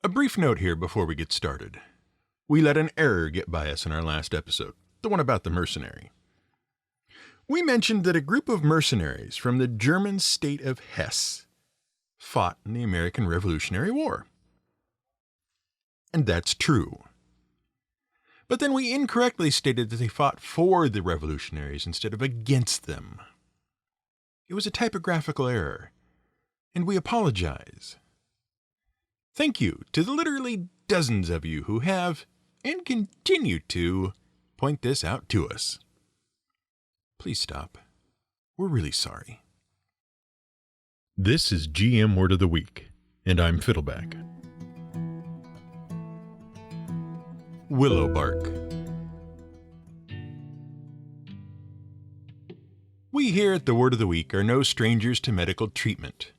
A brief note here before we get started. We let an error get by us in our last episode, the one about the mercenary. We mentioned that a group of mercenaries from the German state of Hesse fought in the American Revolutionary War. And that's true. But then we incorrectly stated that they fought for the revolutionaries instead of against them. It was a typographical error, and we apologize. Thank you to the literally dozens of you who have, and continue to, point this out to us. Please stop. We're really sorry. This is GM Word of the Week, and I'm Fiddleback. Willow bark. We here at the Word of the Week are no strangers to medical treatment.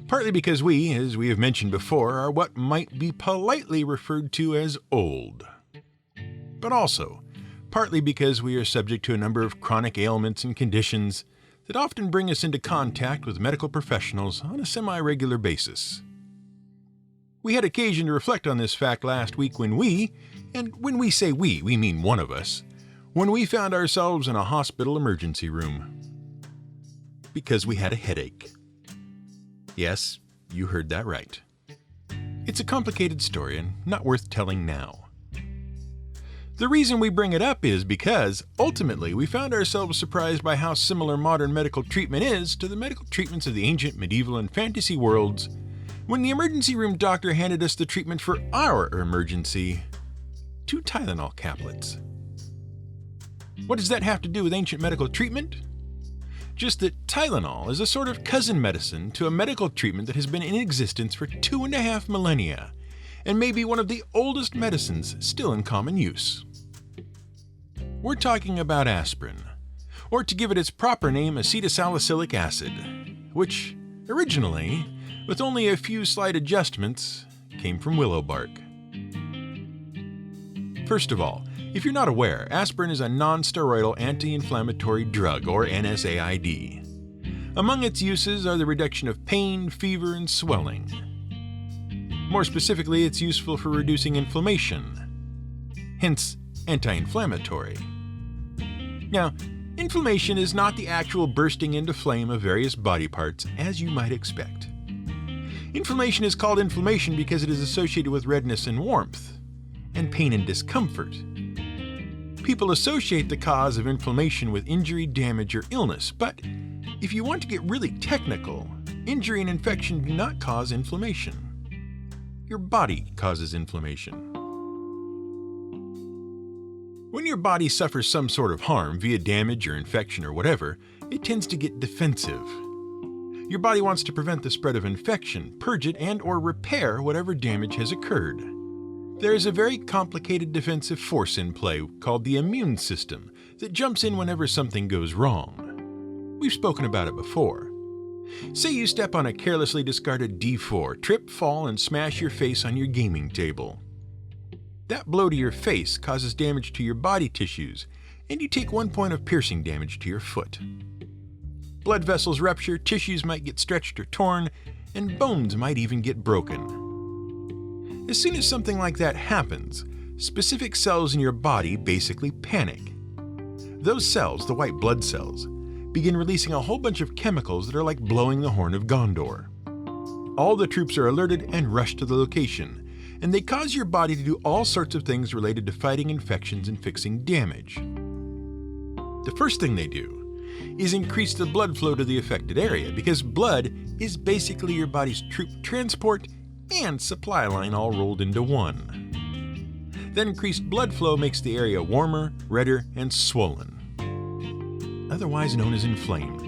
Partly because we, as we have mentioned before, are what might be politely referred to as old. But also, partly because we are subject to a number of chronic ailments and conditions that often bring us into contact with medical professionals on a semi-regular basis. We had occasion to reflect on this fact last week when when we say we mean one of us, when we found ourselves in a hospital emergency room. Because we had a headache. Yes, you heard that right. It's a complicated story and not worth telling now. The reason we bring it up is because, ultimately, we found ourselves surprised by how similar modern medical treatment is to the medical treatments of the ancient, medieval, and fantasy worlds when the emergency room doctor handed us the treatment for our emergency, 2 Tylenol caplets. What does that have to do with ancient medical treatment? Just that Tylenol is a sort of cousin medicine to a medical treatment that has been in existence for 2.5 millennia, and may be one of the oldest medicines still in common use. We're talking about aspirin, or to give it its proper name, acetylsalicylic acid, which, originally, with only a few slight adjustments, came from willow bark. First of all, if you're not aware, aspirin is a non-steroidal anti-inflammatory drug, or NSAID. Among its uses are the reduction of pain, fever, and swelling. More specifically, it's useful for reducing inflammation, hence anti-inflammatory. Now, inflammation is not the actual bursting into flame of various body parts, as you might expect. Inflammation is called inflammation because it is associated with redness and warmth, and pain and discomfort. People associate the cause of inflammation with injury, damage, or illness, but if you want to get really technical, injury and infection do not cause inflammation. Your body causes inflammation. When your body suffers some sort of harm via damage or infection or whatever, it tends to get defensive. Your body wants to prevent the spread of infection, purge it, and/or repair whatever damage has occurred. There is a very complicated defensive force in play called the immune system that jumps in whenever something goes wrong. We've spoken about it before. Say you step on a carelessly discarded D4, trip, fall, and smash your face on your gaming table. That blow to your face causes damage to your body tissues, and you take 1 point of piercing damage to your foot. Blood vessels rupture, tissues might get stretched or torn, and bones might even get broken. As soon as something like that happens, specific cells in your body basically panic. Those cells, the white blood cells, begin releasing a whole bunch of chemicals that are like blowing the horn of Gondor. All the troops are alerted and rush to the location, and they cause your body to do all sorts of things related to fighting infections and fixing damage. The first thing they do is increase the blood flow to the affected area, because blood is basically your body's troop transport and supply line all rolled into one. That increased blood flow makes the area warmer, redder, and swollen, otherwise known as inflamed.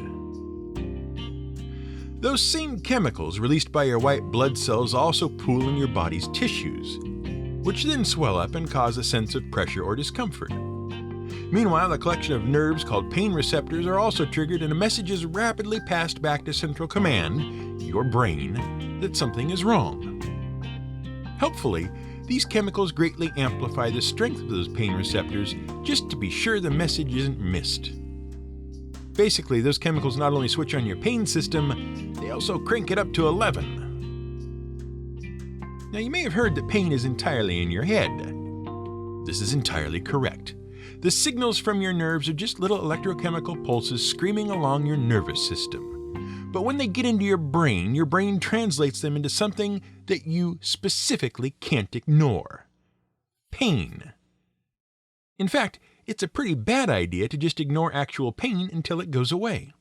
Those same chemicals released by your white blood cells also pool in your body's tissues, which then swell up and cause a sense of pressure or discomfort. Meanwhile, a collection of nerves called pain receptors are also triggered, and a message is rapidly passed back to Central Command, your brain, that something is wrong. Helpfully, these chemicals greatly amplify the strength of those pain receptors just to be sure the message isn't missed. Basically, those chemicals not only switch on your pain system, they also crank it up to 11. Now, you may have heard that pain is entirely in your head. This is entirely correct. The signals from your nerves are just little electrochemical pulses screaming along your nervous system. But when they get into your brain translates them into something that you specifically can't ignore. Pain. In fact, it's a pretty bad idea to just ignore actual pain until it goes away.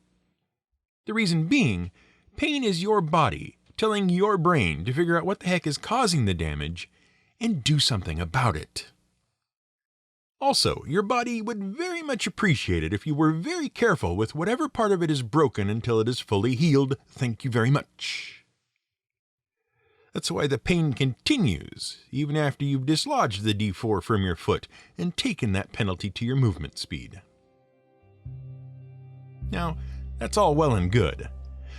The reason being, pain is your body telling your brain to figure out what the heck is causing the damage and do something about it. Also, your body would very much appreciate it if you were very careful with whatever part of it is broken until it is fully healed. Thank you very much. That's why the pain continues, even after you've dislodged the D4 from your foot and taken that penalty to your movement speed. Now, that's all well and good.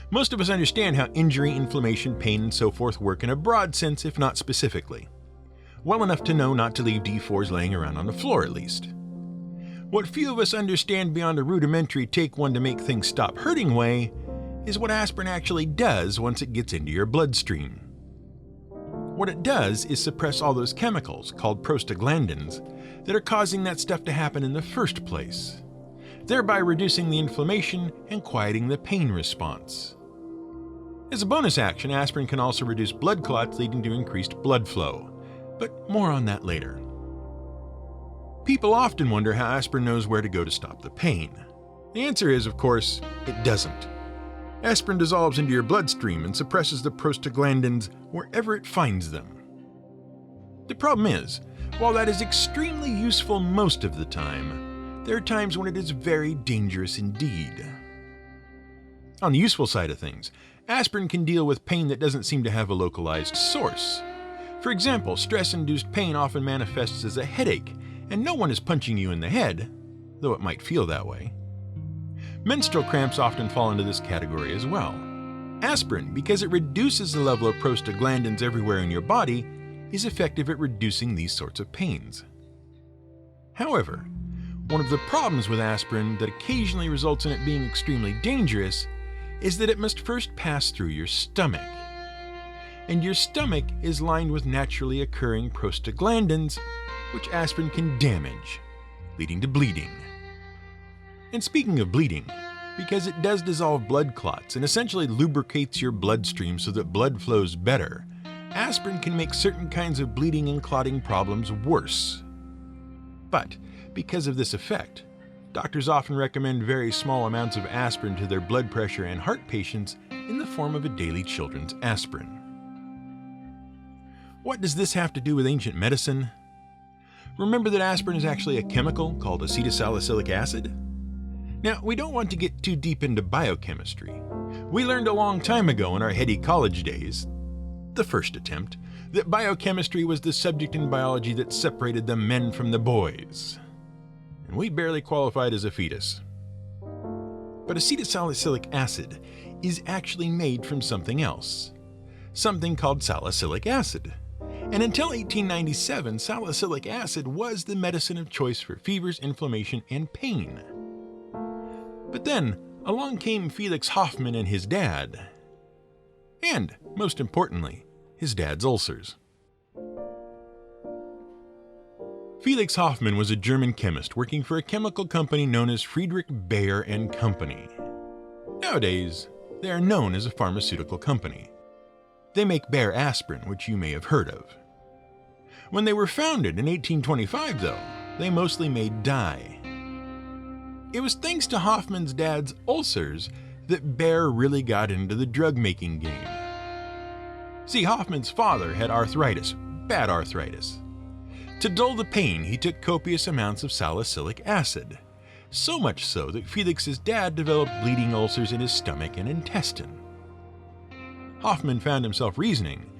Most of us understand how injury, inflammation, pain, and so forth work in a broad sense, if not specifically. Well enough to know not to leave D4s laying around on the floor, at least. What few of us understand beyond a rudimentary take one to make things stop hurting way is what aspirin actually does once it gets into your bloodstream. What it does is suppress all those chemicals, called prostaglandins, that are causing that stuff to happen in the first place, thereby reducing the inflammation and quieting the pain response. As a bonus action, aspirin can also reduce blood clots, leading to increased blood flow, but more on that later. People often wonder how aspirin knows where to go to stop the pain. The answer is, of course, it doesn't. Aspirin dissolves into your bloodstream and suppresses the prostaglandins wherever it finds them. The problem is, while that is extremely useful most of the time, there are times when it is very dangerous indeed. On the useful side of things, aspirin can deal with pain that doesn't seem to have a localized source. For example, stress-induced pain often manifests as a headache, and no one is punching you in the head, though it might feel that way. Menstrual cramps often fall into this category as well. Aspirin, because it reduces the level of prostaglandins everywhere in your body, is effective at reducing these sorts of pains. However, one of the problems with aspirin that occasionally results in it being extremely dangerous is that it must first pass through your stomach. And your stomach is lined with naturally occurring prostaglandins, which aspirin can damage, leading to bleeding. And speaking of bleeding, because it does dissolve blood clots and essentially lubricates your bloodstream so that blood flows better, aspirin can make certain kinds of bleeding and clotting problems worse. But because of this effect, doctors often recommend very small amounts of aspirin to their blood pressure and heart patients in the form of a daily children's aspirin. What does this have to do with ancient medicine? Remember that aspirin is actually a chemical called acetylsalicylic acid? Now, we don't want to get too deep into biochemistry. We learned a long time ago in our heady college days, the first attempt, that biochemistry was the subject in biology that separated the men from the boys. And we barely qualified as a fetus. But acetylsalicylic acid is actually made from something else, something called salicylic acid. And until 1897, salicylic acid was the medicine of choice for fevers, inflammation, and pain. But then, along came Felix Hoffmann and his dad. And, most importantly, his dad's ulcers. Felix Hoffmann was a German chemist working for a chemical company known as Friedrich Bayer and Company. Nowadays, they are known as a pharmaceutical company. They make Bayer aspirin, which you may have heard of. When they were founded in 1825, though, they mostly made dye. It was thanks to Hoffmann's dad's ulcers that Bayer really got into the drug-making game. See, Hoffmann's father had arthritis, bad arthritis. To dull the pain, he took copious amounts of salicylic acid, so much so that Felix's dad developed bleeding ulcers in his stomach and intestine. Hoffmann found himself reasoning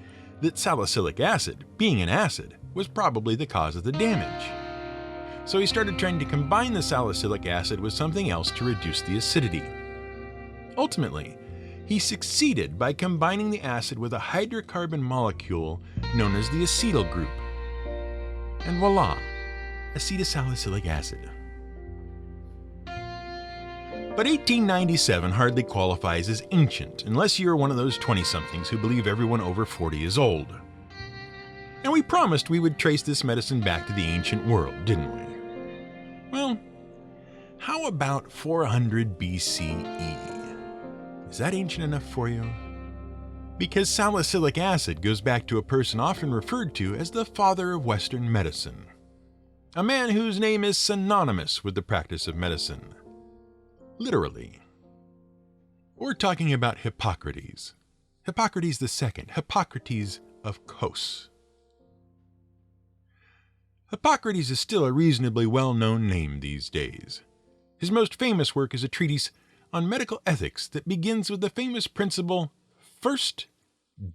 that salicylic acid, being an acid, was probably the cause of the damage. So he started trying to combine the salicylic acid with something else to reduce the acidity. Ultimately, he succeeded by combining the acid with a hydrocarbon molecule known as the acetyl group. And voila, acetylsalicylic acid. But 1897 hardly qualifies as ancient unless you're one of those 20-somethings who believe everyone over 40 is old. And we promised we would trace this medicine back to the ancient world, didn't we? Well, how about 400 BCE? Is that ancient enough for you? Because salicylic acid goes back to a person often referred to as the father of Western medicine. A man whose name is synonymous with the practice of medicine. Literally. We're talking about Hippocrates. Hippocrates II, Hippocrates of Kos. Hippocrates is still a reasonably well-known name these days. His most famous work is a treatise on medical ethics that begins with the famous principle, first,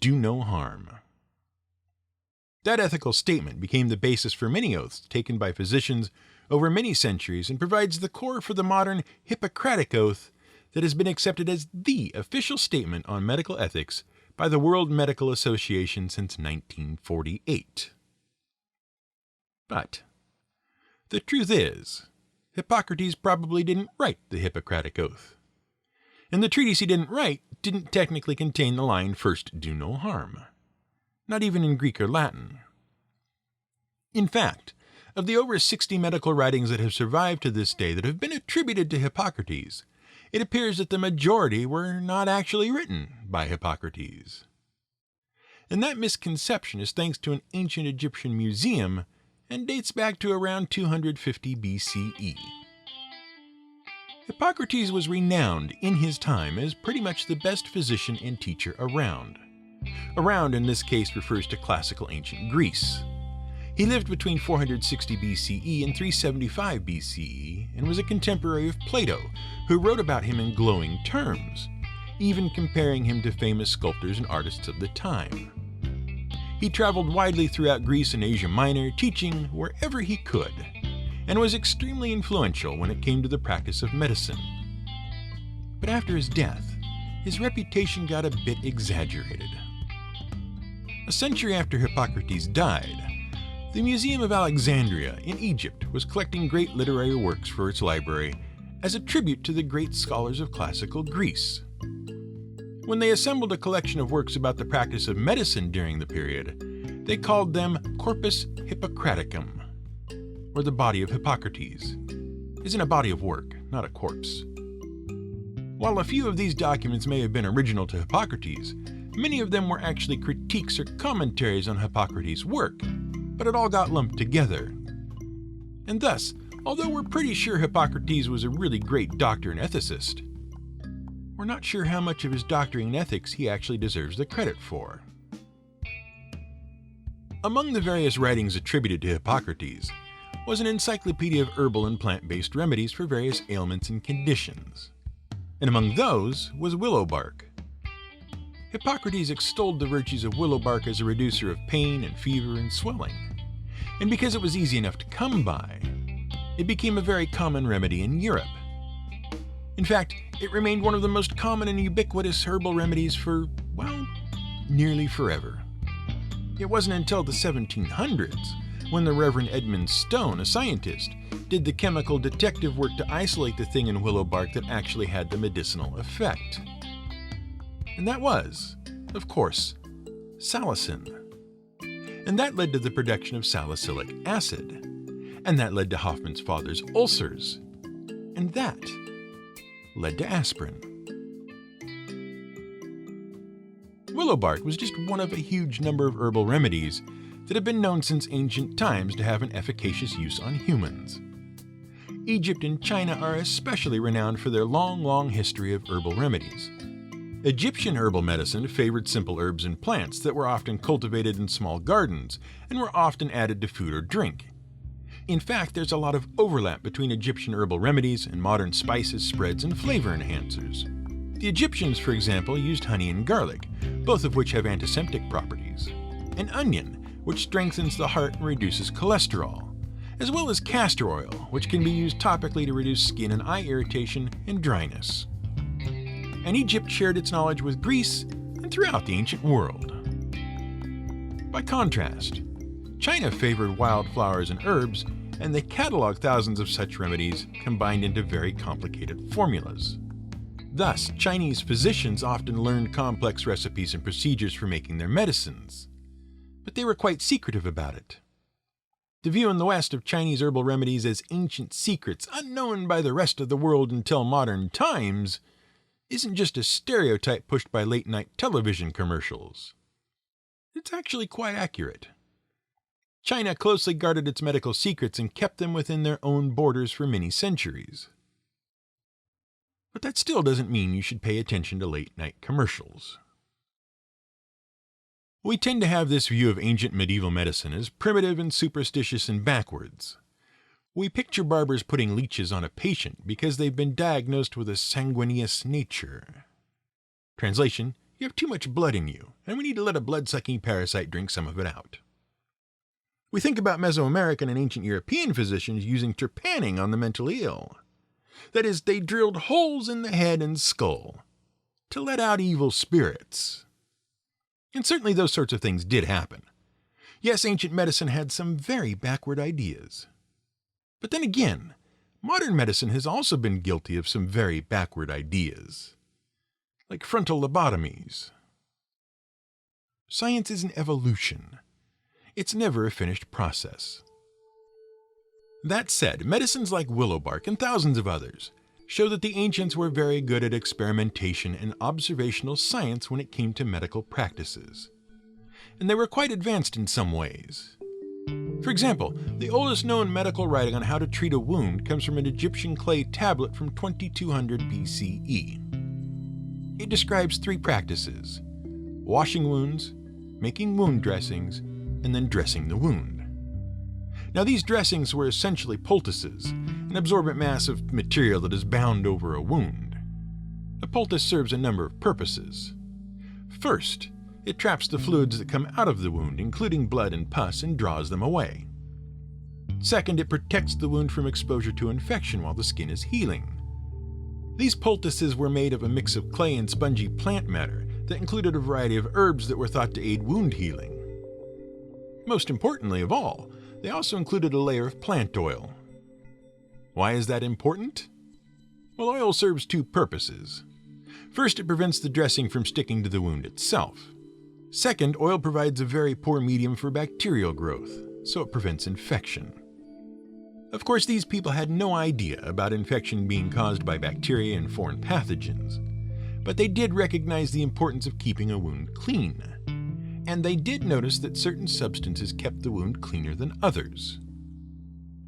do no harm. That ethical statement became the basis for many oaths taken by physicians over many centuries and provides the core for the modern Hippocratic oath that has been accepted as the official statement on medical ethics by the World Medical Association since 1948. But the truth is, Hippocrates probably didn't write the Hippocratic Oath. And the treatise he didn't write didn't technically contain the line, first do no harm. Not even in Greek or Latin. In fact, of the over 60 medical writings that have survived to this day that have been attributed to Hippocrates, it appears that the majority were not actually written by Hippocrates. And that misconception is thanks to an ancient Egyptian museum and dates back to around 250 BCE. Hippocrates was renowned in his time as pretty much the best physician and teacher around. Around in this case refers to classical ancient Greece. He lived between 460 BCE and 375 BCE and was a contemporary of Plato, who wrote about him in glowing terms, even comparing him to famous sculptors and artists of the time. He traveled widely throughout Greece and Asia Minor, teaching wherever he could, and was extremely influential when it came to the practice of medicine. But after his death, his reputation got a bit exaggerated. A century after Hippocrates died, the Museum of Alexandria in Egypt was collecting great literary works for its library as a tribute to the great scholars of classical Greece. When they assembled a collection of works about the practice of medicine during the period, they called them Corpus Hippocraticum, or the body of Hippocrates. Isn't a body of work, not a corpse. While a few of these documents may have been original to Hippocrates, many of them were actually critiques or commentaries on Hippocrates' work, but it all got lumped together. And thus, although we're pretty sure Hippocrates was a really great doctor and ethicist, we're not sure how much of his doctoring and ethics he actually deserves the credit for. Among the various writings attributed to Hippocrates was an encyclopedia of herbal and plant-based remedies for various ailments and conditions. And among those was willow bark. Hippocrates extolled the virtues of willow bark as a reducer of pain and fever and swelling. And because it was easy enough to come by, it became a very common remedy in Europe. In fact, it remained one of the most common and ubiquitous herbal remedies for, well, nearly forever. It wasn't until the 1700s, when the Reverend Edmund Stone, a scientist, did the chemical detective work to isolate the thing in willow bark that actually had the medicinal effect. And that was, of course, salicin. And that led to the production of salicylic acid. And that led to Hoffman's father's ulcers. And that led to aspirin. Willow bark was just one of a huge number of herbal remedies that have been known since ancient times to have an efficacious use on humans. Egypt and China are especially renowned for their long history of herbal remedies. Egyptian herbal medicine favored simple herbs and plants that were often cultivated in small gardens and were often added to food or drink. In fact, there's a lot of overlap between Egyptian herbal remedies and modern spices, spreads, and flavor enhancers. The Egyptians, for example, used honey and garlic, both of which have antiseptic properties, and onion, which strengthens the heart and reduces cholesterol, as well as castor oil, which can be used topically to reduce skin and eye irritation and dryness. And Egypt shared its knowledge with Greece and throughout the ancient world. By contrast, China favored wildflowers and herbs, and they cataloged thousands of such remedies combined into very complicated formulas. Thus, Chinese physicians often learned complex recipes and procedures for making their medicines. but they were quite secretive about it. The view in the West of Chinese herbal remedies as ancient secrets unknown by the rest of the world until modern times isn't just a stereotype pushed by late-night television commercials. It's actually quite accurate. China closely guarded its medical secrets and kept them within their own borders for many centuries. But that still doesn't mean you should pay attention to late-night commercials. We tend to have this view of ancient medieval medicine as primitive and superstitious and backwards. We picture barbers putting leeches on a patient because they've been diagnosed with a sanguineous nature. Translation: you have too much blood in you, and we need to let a blood-sucking parasite drink some of it out. We think about Mesoamerican and ancient European physicians using trepanning on the mentally ill. That is, they drilled holes in the head and skull to let out evil spirits. And certainly those sorts of things did happen. Yes, ancient medicine had some very backward ideas. But then again, modern medicine has also been guilty of some very backward ideas, like frontal lobotomies. Science is an evolution. It's never a finished process. That said, medicines like willow bark and thousands of others show that the ancients were very good at experimentation and observational science when it came to medical practices. And they were quite advanced in some ways. For example, the oldest known medical writing on how to treat a wound comes from an Egyptian clay tablet from 2200 BCE. It describes 3 practices: washing wounds, making wound dressings, and then dressing the wound. Now, these dressings were essentially poultices, an absorbent mass of material that is bound over a wound. A poultice serves a number of purposes. First, it traps the fluids that come out of the wound, including blood and pus, and draws them away. Second, it protects the wound from exposure to infection while the skin is healing. These poultices were made of a mix of clay and spongy plant matter that included a variety of herbs that were thought to aid wound healing. Most importantly of all, they also included a layer of plant oil. Why is that important? Well, oil serves 2 purposes. First, it prevents the dressing from sticking to the wound itself. Second, oil provides a very poor medium for bacterial growth, so it prevents infection. Of course, these people had no idea about infection being caused by bacteria and foreign pathogens, but they did recognize the importance of keeping a wound clean. And they did notice that certain substances kept the wound cleaner than others.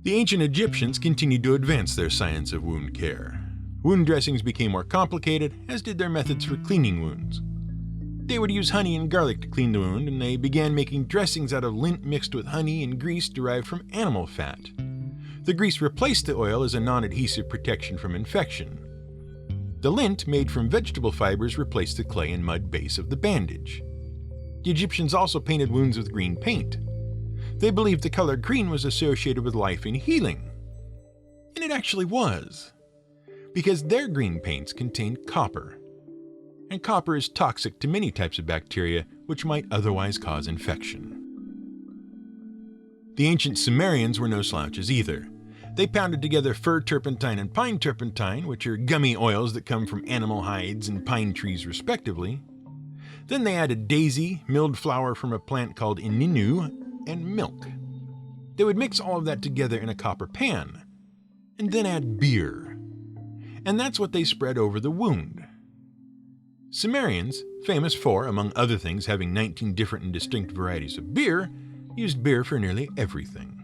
The ancient Egyptians continued to advance their science of wound care. Wound dressings became more complicated, as did their methods for cleaning wounds. They would use honey and garlic to clean the wound, and they began making dressings out of lint mixed with honey and grease derived from animal fat. The grease replaced the oil as a non-adhesive protection from infection. The lint, made from vegetable fibers, replaced the clay and mud base of the bandage. The Egyptians also painted wounds with green paint. They believed the color green was associated with life and healing. And it actually was, because their green paints contained copper. And copper is toxic to many types of bacteria which might otherwise cause infection. The ancient Sumerians were no slouches either. They pounded together fir turpentine and pine turpentine, which are gummy oils that come from animal hides and pine trees respectively. Then they added daisy, milled flour from a plant called ininu, and milk. They would mix all of that together in a copper pan, and then add beer. And that's what they spread over the wound. Sumerians, famous for, among other things, having 19 different and distinct varieties of beer, used beer for nearly everything.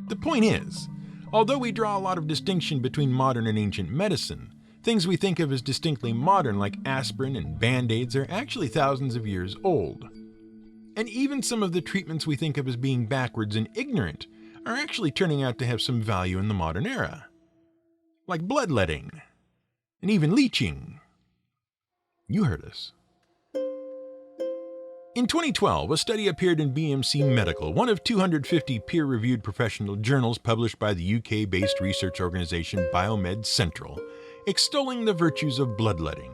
The point is, although we draw a lot of distinction between modern and ancient medicine, things we think of as distinctly modern, like aspirin and band-aids, are actually thousands of years old. And even some of the treatments we think of as being backwards and ignorant are actually turning out to have some value in the modern era. Like bloodletting, and even leeching. You heard us. In 2012, a study appeared in BMC Medical, one of 250 peer-reviewed professional journals published by the UK-based research organization Biomed Central, extolling the virtues of bloodletting.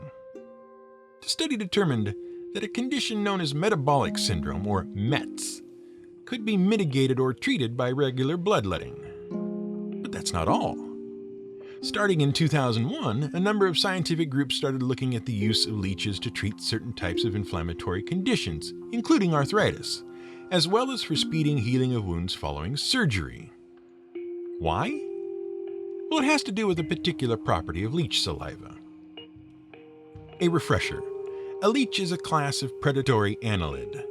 The study determined that a condition known as metabolic syndrome, or METS, could be mitigated or treated by regular bloodletting. But that's not all. Starting in 2001, a number of scientific groups started looking at the use of leeches to treat certain types of inflammatory conditions, including arthritis, as well as for speeding healing of wounds following surgery. Why? Well, it has to do with a particular property of leech saliva. A refresher. A leech is a class of predatory annelid,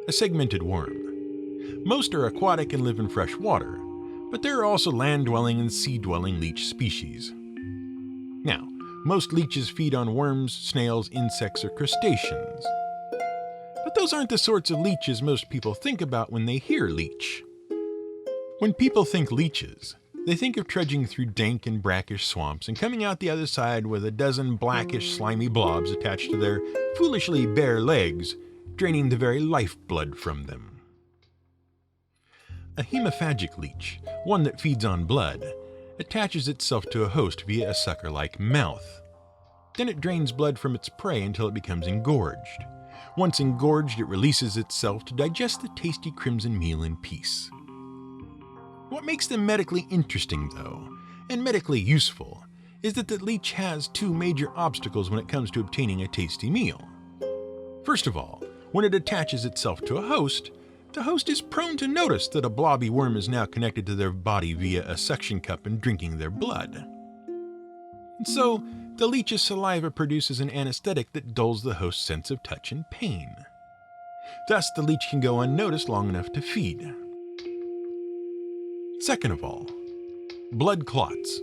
a segmented worm. Most are aquatic and live in fresh water, but there are also land-dwelling and sea-dwelling leech species. Now, most leeches feed on worms, snails, insects, or crustaceans. But those aren't the sorts of leeches most people think about when they hear leech. When people think leeches, they think of trudging through dank and brackish swamps and coming out the other side with a dozen blackish, slimy blobs attached to their foolishly bare legs, draining the very lifeblood from them. A hemophagic leech, one that feeds on blood, attaches itself to a host via a sucker-like mouth. Then it drains blood from its prey until it becomes engorged. Once engorged, it releases itself to digest the tasty crimson meal in peace. What makes them medically interesting, though, and medically useful, is that the leech has two major obstacles when it comes to obtaining a tasty meal. First of all, when it attaches itself to a host, the host is prone to notice that a blobby worm is now connected to their body via a suction cup and drinking their blood. And so, the leech's saliva produces an anesthetic that dulls the host's sense of touch and pain. Thus, the leech can go unnoticed long enough to feed. Second of all, blood clots.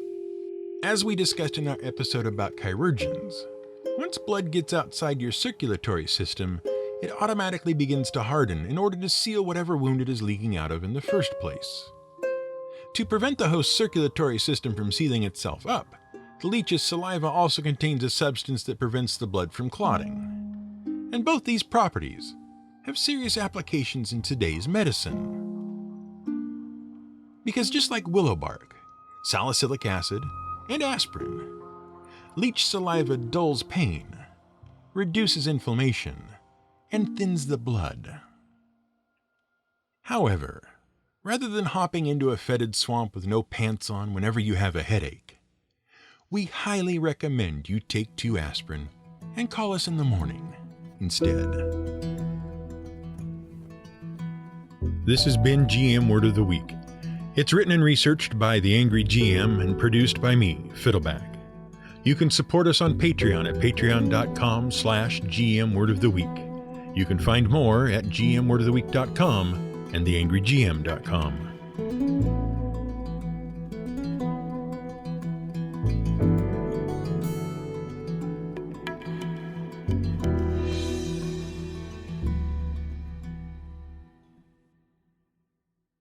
As we discussed in our episode about chirurgeons, once blood gets outside your circulatory system, it automatically begins to harden in order to seal whatever wound it is leaking out of in the first place. To prevent the host's circulatory system from sealing itself up, the leech's saliva also contains a substance that prevents the blood from clotting. And both these properties have serious applications in today's medicine. Because just like willow bark, salicylic acid, and aspirin, leech saliva dulls pain, reduces inflammation, and thins the blood. However, rather than hopping into a fetid swamp with no pants on whenever you have a headache, we highly recommend you take 2 aspirin and call us in the morning instead. This has been GM Word of the Week. It's written and researched by the Angry GM and produced by me, Fiddleback. You can support us on Patreon at patreon.com/GMWordOfTheWeek. You can find more at gmwordoftheweek.com and theangrygm.com.